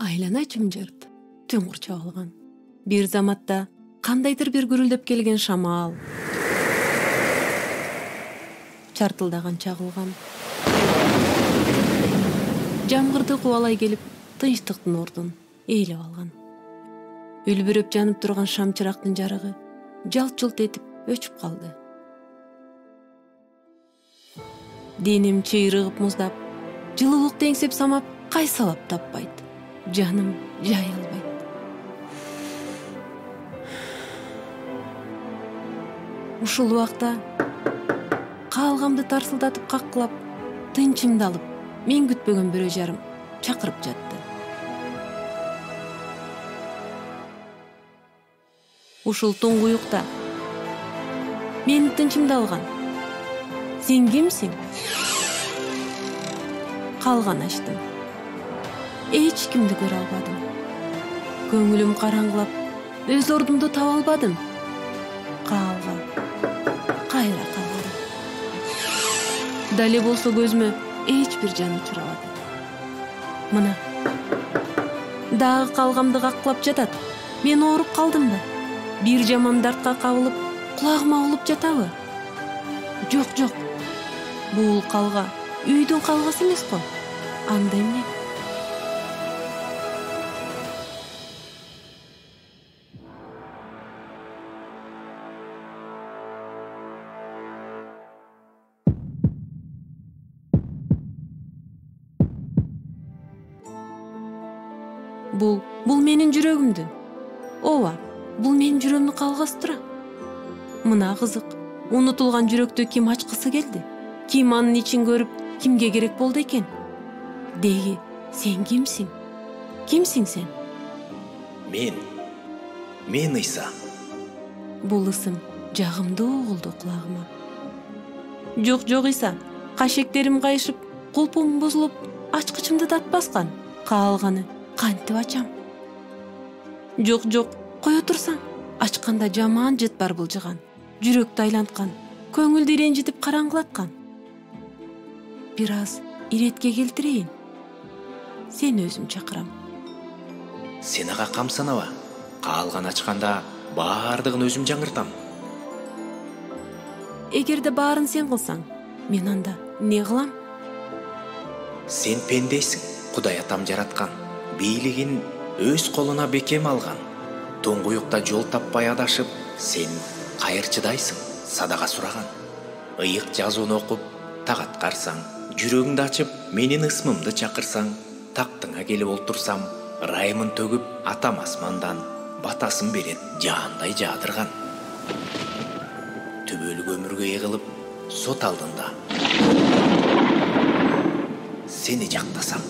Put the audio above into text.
Айлана жымжырт, түн курчап алган. Бир заматта кандайдыр бир гүрүлдөп келген шамал чартылдаган чагылган. Жамгырды кубалай келип, тынчтыктын ордун ээлеп алган. Үлбүрөп жанып турган шам чырактын жарыгы жалт-жулт этип өчүп калды. Деним чыйрыгып муздап, жылуулукту эңсеп самап, кайсалап таппайт. Жаным жай албайт. Ушул убакта каалгамды тарсылдатып каккылап, тынчымды алып, мен күтпөгөн бирөө жарым чакырып жатты. Ушул туңгуюкта мени тынчымды алган. Сен кимсиң? Калган ачтым. Эч кимди көрө албадым. Көңүлүм караңгылап, өз ордумду таба албадым. Кайра калган. Дале болсо көзүмө эч бир жан учурабады. Мына дагы калгамды каклап жатат. Мен ооруп калдымбы? Бир жаман дартка кабылып, кулагыма улуп жатабы? Жок. Бул калга үйдүн калгасы эмес го. Анда эмне? Бул менин жүрөгүмдүн. Ооба, бул менин жүрөгүмдүн калгасы тура. Мына кызык, унутулган жүрөктү ким ачкысы келди? Ким анын ичин көрүп, кимге керек болду экен? Деги, сен кимсиң? Кимсиң сен? Мен Ыйса. Бул ысым жагымдуу угулду кулагыма. Жок Ыйса, кашектерим кайышып, кулпум бузулуп, ачкычымды датпаскан. Каалганы кантип ачам? Жок, кое турсаң. Ачканда жаман жыт бар былжыган. Жүрөктү айланткан, көңүлдү ренжитип караңгылаткан. Бир аз иретке келтирейин. Сен өзүм чакырам. Сен ага камсанаба. Каалган ачканда баардыгын өзүм жаңыртам. Эгерде баарын сен кылсаң, мен анда не кылам? Сен пендесиң. Кудай атам жараткан. Бийлигин өз колуна бекем алган. Туңгуюкта жол таппай адашып, сен кайырчыдайсың, садага сураган. Ыйык жазууну окуп, так аткарсаң, жүрөгүңдү ачып, менин ысмымды чакырсаң, тактыңа келип олтурсам, ырайымын төгүп, атам асмандан батасын берет жаандай жаадырган. Түбөлүк өмүргө эгылып, сот алдында сени жактасам.